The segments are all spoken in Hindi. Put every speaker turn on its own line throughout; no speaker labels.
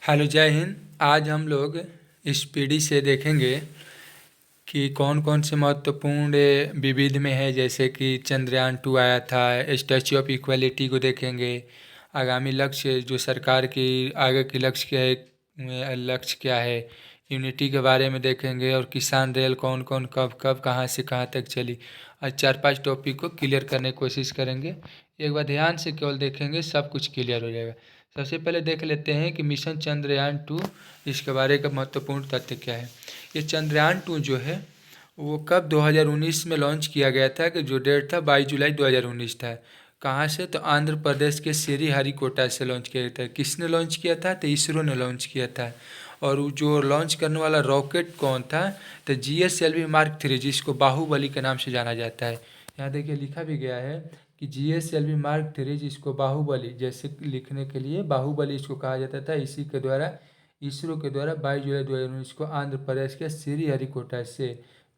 हेलो, जय हिंद। आज हम लोग इस पीढ़ी से देखेंगे कि कौन कौन से महत्वपूर्ण विविध में है, जैसे कि चंद्रयान 2 आया था। स्टैच्यू ऑफ इक्वलिटी को देखेंगे। आगामी लक्ष्य जो सरकार की आगे की लक्ष्य क्या है, लक्ष्य क्या है, यूनिटी के बारे में देखेंगे। और किसान रेल कौन कौन कब कब कहाँ से कहाँ तक चली। आज 4-5 टॉपिक को क्लियर करने की कोशिश करेंगे। एक बार ध्यान से केवल देखेंगे, सब कुछ क्लियर हो जाएगा। सबसे पहले देख लेते हैं कि मिशन चंद्रयान 2, इसके बारे का महत्वपूर्ण तथ्य क्या है। ये चंद्रयान 2 जो है वो कब 2019 में लॉन्च किया गया था, कि जो डेट था 22 जुलाई 2019 था। कहाँ से? तो आंध्र प्रदेश के श्रीहरिकोटा से लॉन्च किया गया था। किसने लॉन्च किया था? तो इसरो ने लॉन्च किया था। और वो जो लॉन्च करने वाला रॉकेट कौन था? तो GSLV Mark 3, जिसको बाहुबली के नाम से जाना जाता है। यहाँ देखिए लिखा भी गया है कि GSLV Mark 3, जिसको बाहुबली, जैसे लिखने के लिए बाहुबली इसको कहा जाता था, इसी के द्वारा इसरो के द्वारा 22 जुलाई 2019 को आंध्र प्रदेश के श्रीहरिकोटा से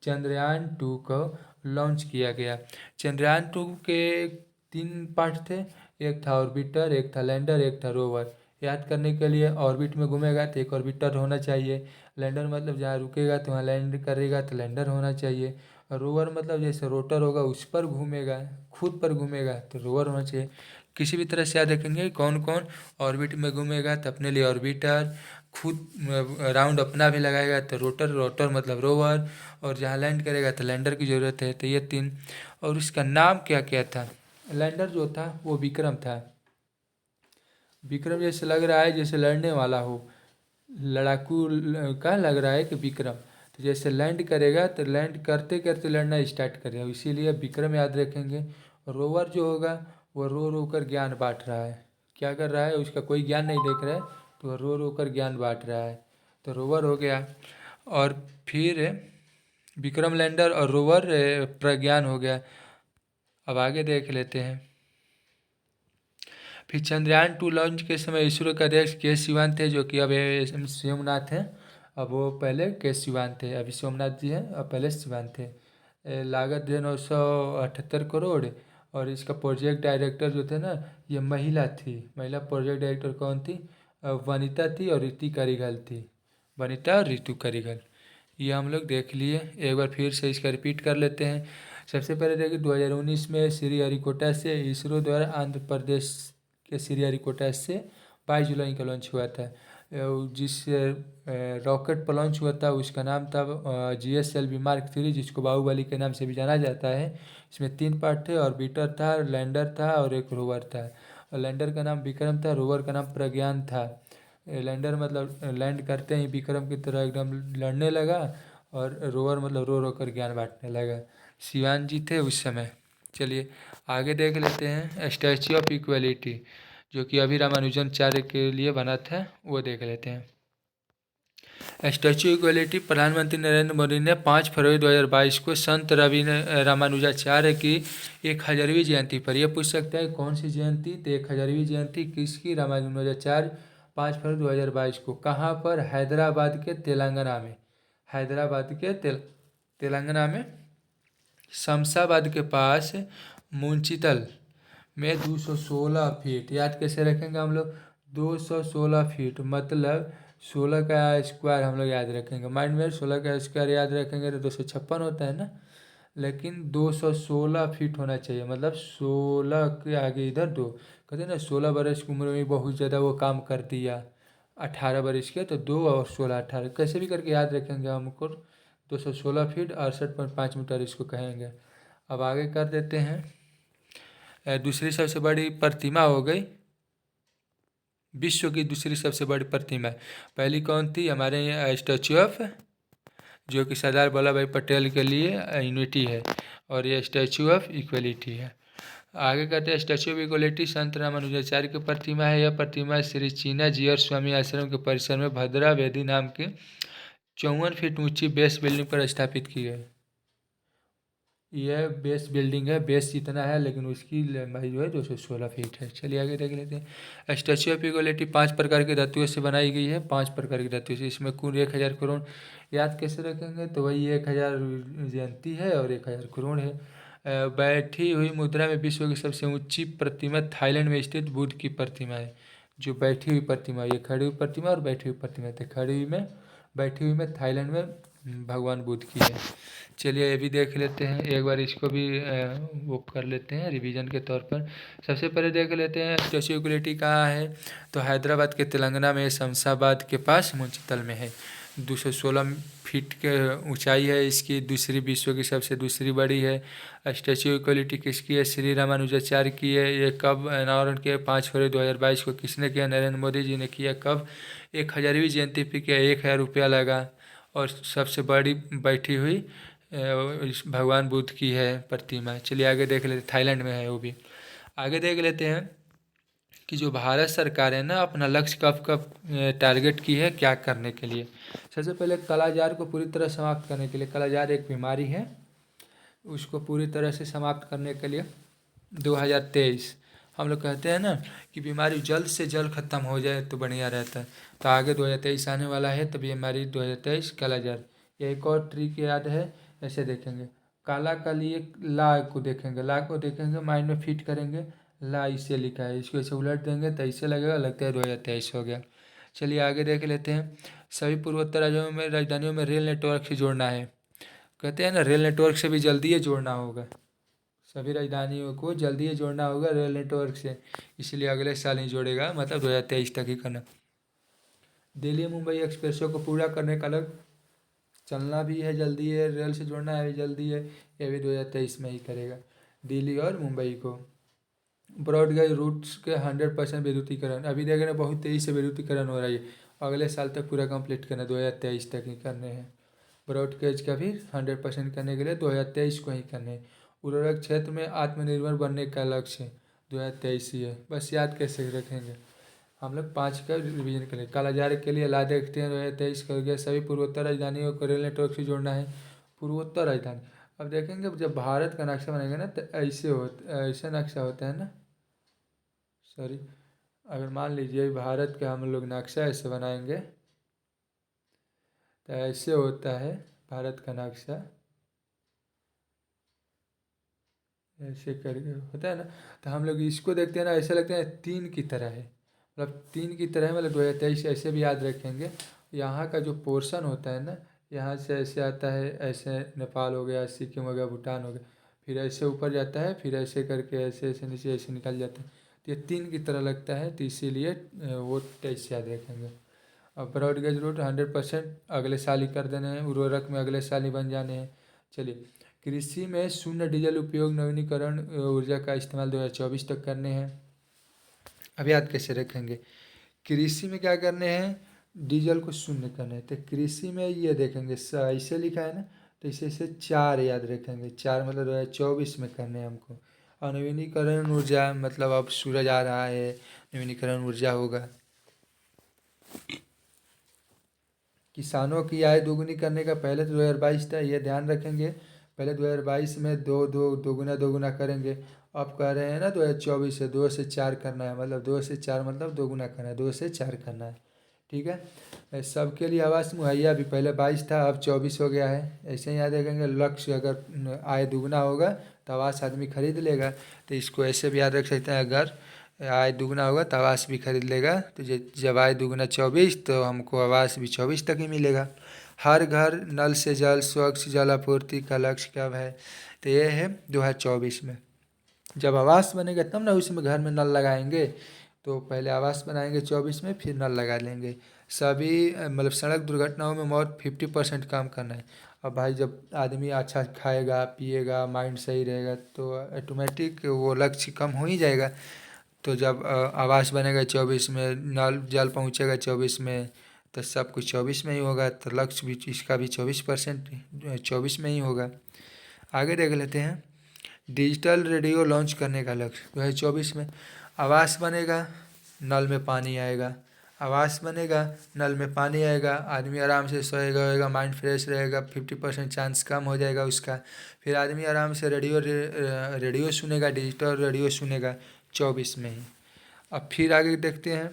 चंद्रयान 2 को लॉन्च किया गया। चंद्रयान 2 के 3 पार्ट थे। एक था ऑर्बिटर, एक था लैंडर, एक था रोवर। याद करने के लिए, ऑर्बिट में घूमेगा तो एक ऑर्बिटर होना चाहिए। लैंडर मतलब जहाँ रुकेगा तो वहाँ लैंड करेगा तो लैंडर होना चाहिए। और रोवर मतलब जैसे रोटर होगा उस पर घूमेगा, खुद पर घूमेगा तो रोवर होना चाहिए। किसी भी तरह से याद रखेंगे कौन कौन ऑर्बिट में घूमेगा तो अपने लिए ऑर्बिटर, खुद राउंड अपना भी लगाएगा तो रोटर, रोटर मतलब रोवर, और जहाँ लैंड करेगा तो लैंडर की ज़रूरत है। तो ये 3। और उसका नाम क्या क्या था? लैंडर जो था वो विक्रम था। विक्रम जैसे लग रहा है जैसे लड़ने वाला हो, लड़ाकू का लग रहा है कि विक्रम। तो जैसे लैंड करेगा तो लैंड करते करते लड़ना स्टार्ट करेगा, इसीलिए विक्रम याद रखेंगे। रोवर जो होगा वो रो रो कर ज्ञान बांट रहा है। क्या कर रहा है? उसका कोई ज्ञान नहीं देख रहा है तो वह रो रो कर ज्ञान बांट रहा है, तो रोवर हो गया। और फिर विक्रम लैंडर और रोवर प्रज्ञान हो गया। अब आगे देख लेते हैं। फिर चंद्रयान 2 लॉन्च के समय इसरो के अध्यक्ष के सिवान थे, जो कि अब सोमनाथ हैं। अब वो पहले के सिवान थे, अभी सोमनाथ जी हैं, अब पहले सिवान थे। लागत है 978 करोड़। और इसका प्रोजेक्ट डायरेक्टर जो थे ना, ये महिला थी। महिला प्रोजेक्ट डायरेक्टर कौन थी? वनिता थी और ऋतु करिगल थी। वनिता और ऋतु करिगल, ये हम लोग देख लिए। एक बार फिर से इसका रिपीट कर लेते हैं। सबसे पहले देखिए 2019 में श्रीहरिकोटा से इसरो द्वारा आंध्र प्रदेश के श्रीहरिकोटा से 22 जुलाई का लॉन्च हुआ था। जिस रॉकेट पर लॉन्च हुआ था उसका नाम था GSLV Mark 3, जिसको बाहुबली के नाम से भी जाना जाता है। इसमें 3 पार्ट थे, ऑर्बिटर था, लैंडर था और एक रोवर था। और लैंडर का नाम विक्रम था, रोवर का नाम प्रज्ञान था। लैंडर मतलब लैंड करते ही विक्रम की तरह एकदम लड़ने लगा, और रोवर मतलब रो रो कर ज्ञान बांटने लगा। शिवान जी थे उस समय। चलिए आगे देख लेते हैं। स्टैच्यू ऑफ इक्वलिटी, जो कि अभी रामानुजाचार्य के लिए बना था, वो देख लेते हैं। स्टैच्यू इक्वलिटी प्रधानमंत्री नरेंद्र मोदी ने 5 फरवरी 2022 को संत रवि रामानुजाचार्य की 1000वीं जयंती पर, यह पूछ सकता है कौन सी जयंती? तो 1000वीं जयंती किसकी? रामानुजाचार्य। 5 फरवरी 2022 को कहाँ पर? हैदराबाद के तेलंगाना में। हैदराबाद के तेलंगाना में शमशाबाद के पास मुंचितल में 216 फीट। याद कैसे रखेंगे हम लोग? 216 फीट मतलब 16 का स्क्वायर हम लोग याद रखेंगे माइंड में। 16 का स्क्वायर याद रखेंगे तो 256 होता है ना, लेकिन 216 फीट होना चाहिए। मतलब 16 के आगे इधर 2, कहते हैं ना 16 बरस की उम्र में बहुत ज़्यादा वो काम कर दिया। 18 बरस के तो 2 और 16 18, कैसे भी करके याद रखेंगे हमको। 216 फीट 68.5 मीटर इसको कहेंगे। अब आगे कर देते हैं। दूसरी सबसे बड़ी प्रतिमा हो गई, विश्व की दूसरी सबसे बड़ी प्रतिमा। पहली कौन थी? हमारे यहाँ स्टैच्यू ऑफ, जो कि सरदार वल्लभ भाई पटेल के लिए यूनिटी है, और ये स्टैच्यू ऑफ इक्वलिटी है। आगे कहते हैं स्टैच्यू ऑफ इक्वलिटी संत रामानुजाचार्य की प्रतिमा है। यह प्रतिमा श्री चीना जीयर स्वामी आश्रम के परिसर में भद्रा वेदी नाम की 54 फीट ऊंची बेस बिल्डिंग पर स्थापित की है। यह बेस बिल्डिंग है, बेस जितना है लेकिन उसकी लंबाई जो है 216 फीट है। चलिए आगे देख लेते हैं। स्टैच्यू ऑफ इक्वलिटी 5 प्रकार की धातुओं से बनाई गई है। 5 प्रकार की धातुओं से, इसमें कुल 1000 करोड़। याद कैसे रखेंगे? तो वही 1000 जयंती है और 1000 करोड़ है। बैठी हुई मुद्रा में विश्व की सबसे ऊंची प्रतिमा थाईलैंड में स्थित बुद्ध की प्रतिमा है। जो बैठी हुई प्रतिमा, ये खड़ी हुई प्रतिमा और बैठी हुई प्रतिमा थे। खड़ी हुई में, बैठी हुई में थाईलैंड में भगवान बुद्ध की है। चलिए ये भी देख लेते हैं एक बार, इसको भी वो कर लेते हैं रिवीजन के तौर पर। सबसे पहले देख लेते हैं स्टैच्यू ऑफ यूनिटी कहाँ है। तो हैदराबाद के तेलंगाना में, शमशाबाद के पास मुंचितल में है। 216 फीट के ऊंचाई है इसकी, दूसरी विश्व की सबसे दूसरी बड़ी है। स्टैच्यू ऑफ इक्वलिटी किसकी है? श्री रामानुजाचार्य की है। ये कब अनावरण किया? 5 फरवरी 2022 को। किसने किया? नरेंद्र मोदी जी ने किया। कब? 1000वीं जयंती पे किया। 1000 रुपया लगा। और सबसे बड़ी बैठी हुई इस भगवान बुद्ध की है प्रतिमा। चलिए आगे देख लेते, थाईलैंड में है वो भी। आगे देख लेते हैं कि जो भारत सरकार है ना, अपना लक्ष्य कब कब टारगेट की है, क्या करने के लिए। सबसे पहले कालाजार को पूरी तरह समाप्त करने के लिए, कालाजार एक बीमारी है, उसको पूरी तरह से समाप्त करने के लिए 2023, हम लोग कहते हैं ना कि बीमारी जल्द से जल्द ख़त्म हो जाए तो बढ़िया रहता है। तो आगे 2023 आने वाला है, तो बीमारी 2023 कालाजार। ये एक और ट्रिक याद है, ऐसे देखेंगे काला का लिए ला को देखेंगे, ला को देखेंगे माइंड में फिट करेंगे, ला इसे लिखा है, इसको ऐसे उलट देंगे तो ऐसे लगेगा, लगता है 2023 हो गया। चलिए आगे देख लेते हैं। सभी पूर्वोत्तर राज्यों में, राजधानियों में रेल नेटवर्क से जोड़ना है। कहते हैं ना रेल नेटवर्क से भी जल्दी ही जोड़ना होगा, सभी राजधानियों को जल्दी ही जोड़ना होगा रेल नेटवर्क से, इसलिए अगले साल ही जोड़ेगा, मतलब 2023 तक ही करना। दिल्ली मुंबई एक्सप्रेसों को पूरा करने का अलग चलना भी है, जल्दी है, रेल से जोड़ना है जल्दी है, ये भी 2023 में ही करेगा दिल्ली और मुंबई को। ब्रॉडगेज रूट्स के 100% विद्युतीकरण, अभी देख रहे हैं बहुत तेज़ी से विद्युतीकरण हो रहा है, अगले साल तक पूरा कंप्लीट करना, 2023 तक ही करने हैं। ब्रॉडगेज का भी 100% करने के लिए 2023 को ही करने हैं। उर्वरक क्षेत्र में आत्मनिर्भर बनने का लक्ष्य 2023 ही है, बस याद कैसे रखेंगे हम लोग। 5 का रिवीजन करें। कालाजार के लिए ला देखते हैं 2023 कर गया। सभी पूर्वोत्तर राजधानियों को रेल नेटवर्क से जोड़ना है, पूर्वोत्तर राजधानी। अब देखेंगे जब भारत का नक्शा बनेगा ना, तो ऐसे नक्शा होता है ना, सॉरी, अगर मान लीजिए भारत का हम लोग नक्शा ऐसे बनाएंगे, तो ऐसे होता है भारत का नक्शा, ऐसे करके होता है ना। तो हम लोग इसको देखते हैं ना, ऐसे लगता है 3 की तरह है, मतलब 3 की तरह है, मतलब 2023 ऐसे भी याद रखेंगे। यहाँ का जो पोर्शन होता है ना, यहाँ से ऐसे आता है, ऐसे नेपाल हो गया, सिक्किम हो गया, भूटान हो गया, फिर ऐसे ऊपर जाता है, फिर ऐसे करके ऐसे ऐसे नीचे ऐसे निकल जाता है, तो ये 3 की तरह लगता है, तो इसीलिए वो 23 याद रखेंगे। अब ब्रॉडगेज रूट 100% अगले साल ही कर देने हैं, उर्वरक में अगले साल ही बन जाने हैं। चलिए, कृषि में शून्य डीजल उपयोग, नवीनीकरण ऊर्जा का इस्तेमाल 2024 तक करने हैं। अब याद कैसे रखेंगे, कृषि में क्या करने हैं, डीजल को शून्य करना है, तो कृषि में ये देखेंगे ऐसे लिखा है ना, तो इसे से 4 याद रखेंगे, 4 मतलब 2024 में करने हैं हमको। और नवीनीकरण ऊर्जा मतलब अब सूरज आ रहा है, नवीनीकरण ऊर्जा होगा। किसानों की आय दोगुनी करने का पहले तो 2022 था, ये ध्यान रखेंगे, पहले 2022 में दोगुना दोगुना करेंगे। अब कह रहे हैं ना 2024 से 2 से 4 करना है, मतलब 2 से 4 मतलब दोगुना करना है, 2 से 4 करना है, ठीक है। सबके लिए आवास मुहैया भी पहले 22 था, अब 24 हो गया है। ऐसे ही याद रखेंगे, लक्ष्य अगर आय दुगना होगा तो आवास आदमी खरीद लेगा, तो इसको ऐसे भी याद रख सकते हैं, अगर आय दुगना होगा तो आवास भी खरीद लेगा, तो जब आय दुगना 24 तो हमको आवास भी 24 तक ही मिलेगा। हर घर नल से जल, स्वच्छ जल आपूर्ति का लक्ष्य कब है, तो ये है 2024 में। जब आवास बनेगा तब ना उसमें घर में नल लगाएंगे, तो पहले आवास बनाएंगे 24 में, फिर नल लगा लेंगे। सभी मतलब सड़क दुर्घटनाओं में मौत 50% कम करना है। अब भाई जब आदमी अच्छा खाएगा पिएगा, माइंड सही रहेगा, तो ऑटोमेटिक वो लक्ष्य कम हो ही जाएगा। तो जब आवास बनेगा 24 में, नल जल पहुँचेगा 24 में, तो सब कुछ 24 में ही होगा, तो लक्ष्य भी इसका भी 24% 24 में ही होगा। आगे देख लेते हैं, डिजिटल रेडियो लॉन्च करने का लक्ष्य 2024 में। आवास बनेगा, नल में पानी आएगा, आवास बनेगा, नल में पानी आएगा, आदमी आराम से सोएगा, माइंड फ्रेश रहेगा, 50% चांस कम हो जाएगा उसका। फिर आदमी आराम से रेडियो सुनेगा, डिजिटल रेडियो सुनेगा 24 में ही। अब फिर आगे देखते हैं,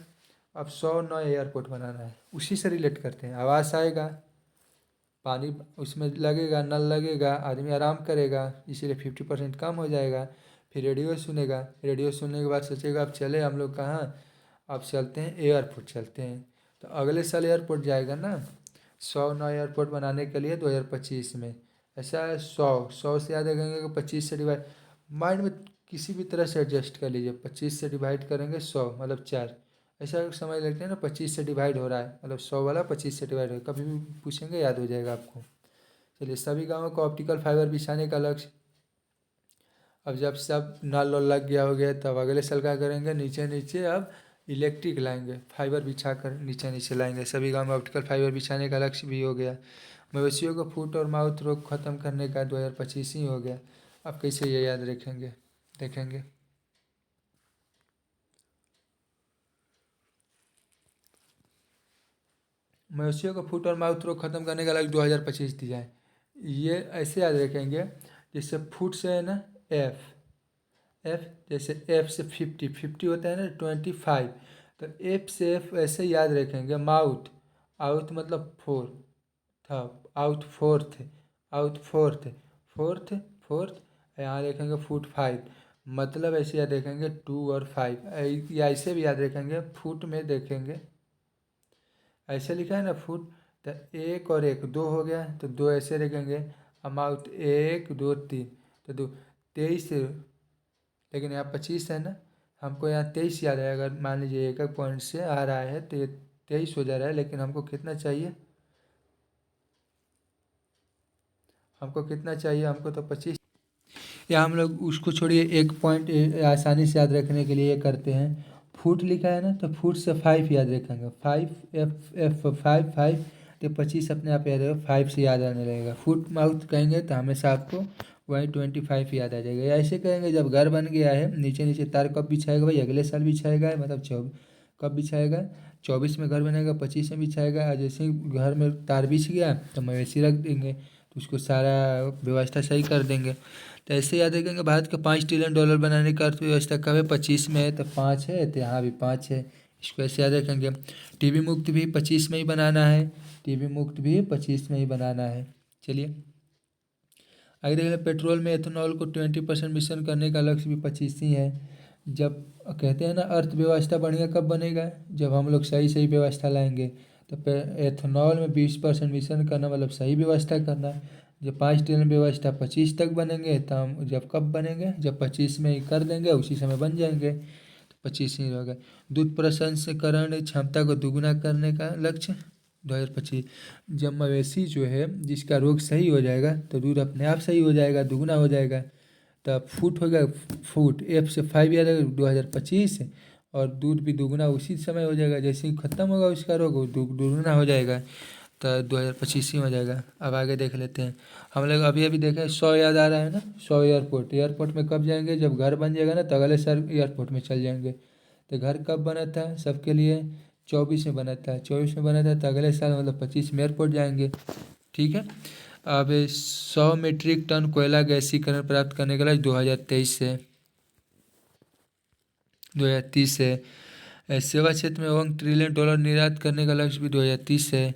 अब 100 नए एयरपोर्ट बनाना है, उसी से रिलेट करते हैं। आवास आएगा, पानी उसमें लगेगा, नल लगेगा, आदमी आराम करेगा, इसीलिए 50% कम हो जाएगा। फिर रेडियो सुनेगा, रेडियो सुनने के बाद सोचेगा अब चले हम लोग कहाँ, अब चलते हैं एयरपोर्ट चलते हैं। तो अगले साल एयरपोर्ट जाएगा ना, 100 नया एयरपोर्ट बनाने के लिए 2025 में। ऐसा है, 100 से याद रखेंगे कि 25 से डिवाइड, माइंड में किसी भी तरह से एडजस्ट कर लीजिए। 25 से डिवाइड करेंगे 100 मतलब 4, ऐसा समझ लेते हैं ना। 25 से डिवाइड हो रहा है मतलब 100 वाला 25 से डिवाइड हो, कभी भी पूछेंगे याद हो जाएगा आपको। चलिए, सभी गाँवों को ऑप्टिकल फाइबर बिछाने का लक्ष्य। अब जब सब नल वल लग गया हो गया, तब अगले साल क्या करेंगे, नीचे नीचे अब इलेक्ट्रिक लाएंगे, फाइबर बिछा कर नीचे नीचे लाएंगे। सभी गाँव में ऑप्टिकल फाइबर बिछाने का लक्ष्य भी हो गया। मवेशियों को फुट और माउथ रोग खत्म करने का 2025 ही हो गया। अब कैसे ये याद रखेंगे, देखेंगे। मवेशियों को फुट और माउथ रोग खत्म करने का लक्ष्य 2025 दिया है। ये ऐसे याद रखेंगे, जैसे फुट से है ना एफ, एफ जैसे एफ से 50 होता है ना 25, तो एफ से एफ ऐसे याद रखेंगे। माउथ, आउथ मतलब फोर था, आउथ फोर्थ, आउथ फोर्थ, फोर्थ फोर्थ, यहाँ देखेंगे फुट 5, मतलब ऐसे याद रखेंगे 2 और 5। या ऐसे भी याद रखेंगे, फुट में देखेंगे ऐसे लिखा है ना फुट, तो एक और एक दो हो गया, तो दो ऐसे रखेंगे। अमाउंट 1 2 3, तो 2 23, लेकिन यहाँ 25 है ना, हमको यहाँ 23 याद है। अगर मान लीजिए एक एक पॉइंट से आ रहा है तो ये 23 हो जा रहा है, लेकिन हमको कितना चाहिए, हमको कितना चाहिए, हमको तो 25। या हम लोग उसको छोड़िए, एक पॉइंट आसानी से याद रखने के लिए ये करते हैं। फुट लिखा है ना, तो फुट से 5 याद रखेंगे। 5 एफ एफ 5 तो 25 अपने आप याद रहेगा, 5 से याद आने लगेगा। फुट माउथ कहेंगे तो हमेशा आपको वही 25 याद आ जाएगा। या ऐसे कहेंगे, जब घर बन गया है नीचे नीचे तार कब बिछाएगा भाई, अगले साल बिछाएगा, मतलब कब बिछाएगा, 24 में घर बनेगा, 25 में बिछाएगा। और जैसे ही घर में तार बिछ गया तो मवेशी रख देंगे, तो उसको सारा व्यवस्था सही कर देंगे। तो ऐसे याद रखेंगे, भारत का $5 ट्रिलियन बनाने का अर्थव्यवस्था कब है, 25 में है, तो 5 है, तो यहाँ भी 5 है। इसको ऐसे याद रखेंगे। टीबी मुक्त भी 25 में ही बनाना है, टीबी मुक्त भी 25 में ही बनाना है। चलिए आगे देखें, पेट्रोल में एथेनॉल को 20% मिश्रण करने का लक्ष्य भी 25 ही है। जब कहते हैं ना अर्थव्यवस्था बढ़िया कब बनेगा, जब हम लोग सही सही व्यवस्था लाएंगे। तो एथेनॉल में 20% मिश्रण करना मतलब सही व्यवस्था करना। जब 5 ट्रिलियन व्यवस्था 25 तक बनेंगे, तो हम जब कब बनेंगे, जब 25 में ही कर देंगे, उसी समय बन जाएंगे, तो 25 ही होगा। दूध प्रसंस्करण क्षमता को दोगुना करने का लक्ष्य 2025। जब मवेशी जो है जिसका रोग सही हो जाएगा, तो दूध अपने आप सही हो जाएगा, दुगना हो जाएगा। तब फुट हो गया, फुट एफ से 5 याद आएगा 2025, और दूध भी दुगना उसी समय हो जाएगा, जैसे ही खत्म होगा उसका रोग दुगना हो जाएगा, तो 2025 ही हो जाएगा। अब आगे देख लेते हैं। हम लोग अभी अभी देखें 100 याद आ रहा है ना, 100 एयरपोर्ट, एयरपोर्ट में कब जाएंगे, जब घर बन जाएगा ना, तो अगले साल एयरपोर्ट में चल जाएंगे। तो घर कब बना था सबके लिए, 24 में बना था, 24 में बना था, तो अगले साल मतलब 25 में एयरपोर्ट जाएंगे। ठीक है। अब 100 मीट्रिक टन कोयला गैसीकरण प्राप्त करने का लक्ष्य 2023 से 2030 है। सेवा क्षेत्र में $1 ट्रिलियन निर्यात करने का लक्ष्य भी 2030 है।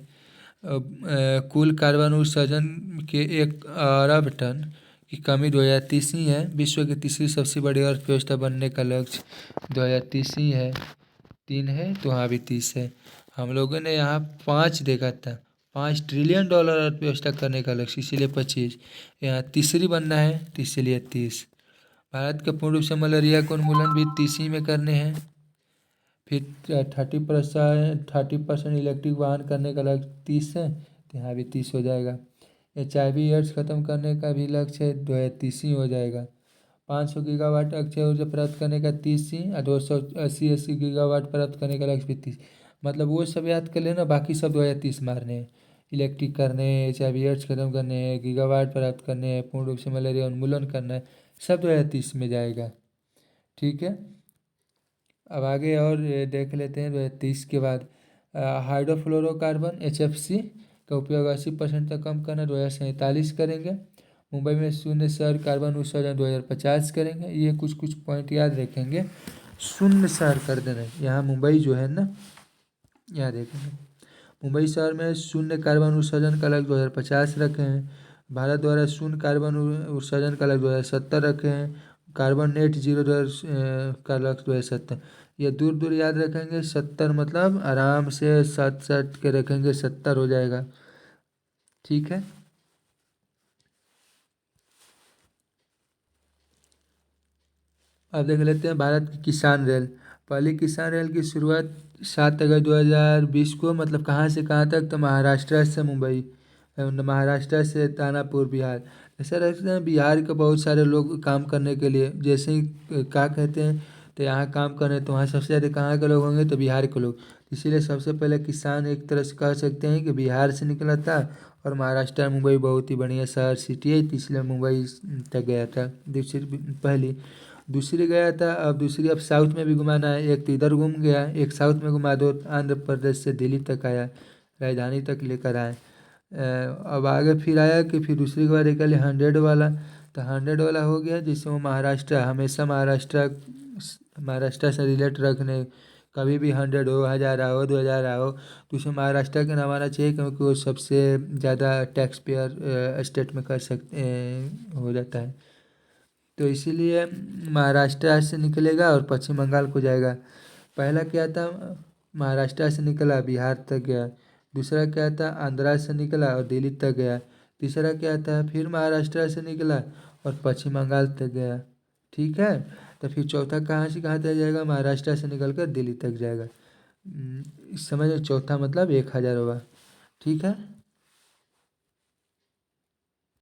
कुल कार्बन उत्सर्जन के 1 अरब टन की कमी 2030 ही है। विश्व की तीसरी सबसे बड़ी अर्थव्यवस्था बनने का लक्ष्य 2030 ही है। 3 है तो हाँ भी 30 है। हम लोगों ने यहाँ 5 देखा था, $5 ट्रिलियन अर्थव्यवस्था करने का लक्ष्य, इसीलिए 25। यहाँ तीसरी बनना है तो इसीलिए 30। भारत का पूर्ण रूप से मलेरिया का उन्मूलन भी 30 ही में करने हैं। फिर 30% इलेक्ट्रिक वाहन करने का लक्ष्य 30 है, तो यहाँ भी 30 हो जाएगा। HIV एड्स खत्म करने का भी लक्ष्य है, 2030 ही हो जाएगा। 500 गीगावाट अक्षय ऊर्जा प्राप्त करने का 30 ही, और 280 गीगावाट प्राप्त करने का लक्ष्य भी 30। मतलब वो सब याद कर लेना, बाकी सब 2030 मारने हैं। इलेक्ट्रिक करने हैं, HIV एड्स खत्म करने हैं, गीगावाट प्राप्त करने हैं, पूर्ण रूप से मलेरिया उन्मूलन करना है, सब 2030 में जाएगा। ठीक है। अब आगे और देख लेते हैं 2030 के बाद। हाइड्रोफ्लोरोकार्बन HFC का उपयोग 80% तक कम करना 2047 करेंगे। मुंबई में शून्य शहर कार्बन उत्सर्जन 2050 करेंगे। ये कुछ कुछ पॉइंट याद रखेंगे, शून्य शहर कर देना। यहाँ मुंबई जो है ना, यहाँ देखेंगे मुंबई शहर में शून्य कार्बन उत्सर्जन का लक्ष्य 2050 रखे हैं। भारत द्वारा शून्य कार्बन उत्सर्जन का लक्ष्य 2070 रखे हैं। कार्बन नेट जीरो का लक्ष्य 2070। ये दूर दूर याद रखेंगे। 70 मतलब आराम से 7 के रखेंगे, 70 हो जाएगा। ठीक है। अब देख लेते हैं भारत की किसान रेल। पहली किसान रेल की शुरुआत 7 अगस्त 2020 को, मतलब कहाँ से कहाँ तक, तो महाराष्ट्र से मुंबई, महाराष्ट्र से दानापुर बिहार। ऐसा रखते हैं बिहार के बहुत सारे लोग काम करने के लिए, जैसे ही क्या कहते हैं, तो यहाँ काम करने, तो वहाँ सबसे ज़्यादा कहाँ के लोग होंगे, तो बिहार के लोग। इसीलिए सबसे पहले किसान एक तरह से कह सकते हैं कि बिहार से निकला था। और महाराष्ट्र मुंबई बहुत ही बढ़िया शहर सिटी है, तो इसलिए मुंबई तक गया था। दूसरी पहली। दूसरी गया था, अब दूसरी अब साउथ में भी घुमाना है। एक तो इधर घूम गया, एक साउथ में घुमा दो, आंध्र प्रदेश से दिल्ली तक आया, राजधानी तक लेकर आए। अब आगे फिर आया कि फिर दूसरी बार निकले 100 वाला। तो 100 वाला हो गया, जिससे वो महाराष्ट्र, हमेशा महाराष्ट्र, महाराष्ट्र से रिलेट रखने, कभी भी 100 हो, 1000 हो, 2000 हो, तो उसे महाराष्ट्र के नाम आना चाहिए, क्योंकि वो सबसे ज़्यादा टैक्स पेयर स्टेट में कर सकते हो जाता है। तो इसीलिए महाराष्ट्र से निकलेगा और पश्चिम बंगाल को जाएगा। पहला क्या था, महाराष्ट्र से निकला बिहार तक गया। दूसरा क्या था, आंध्रा से निकला और दिल्ली तक गया। तीसरा क्या था, फिर महाराष्ट्र से निकला और पश्चिम बंगाल तक गया। ठीक है। तो फिर चौथा कहाँ से कहाँ तक जाएगा, महाराष्ट्र से निकल कर दिल्ली तक जाएगा। इस समझ में, चौथा मतलब 1000 होगा। ठीक है।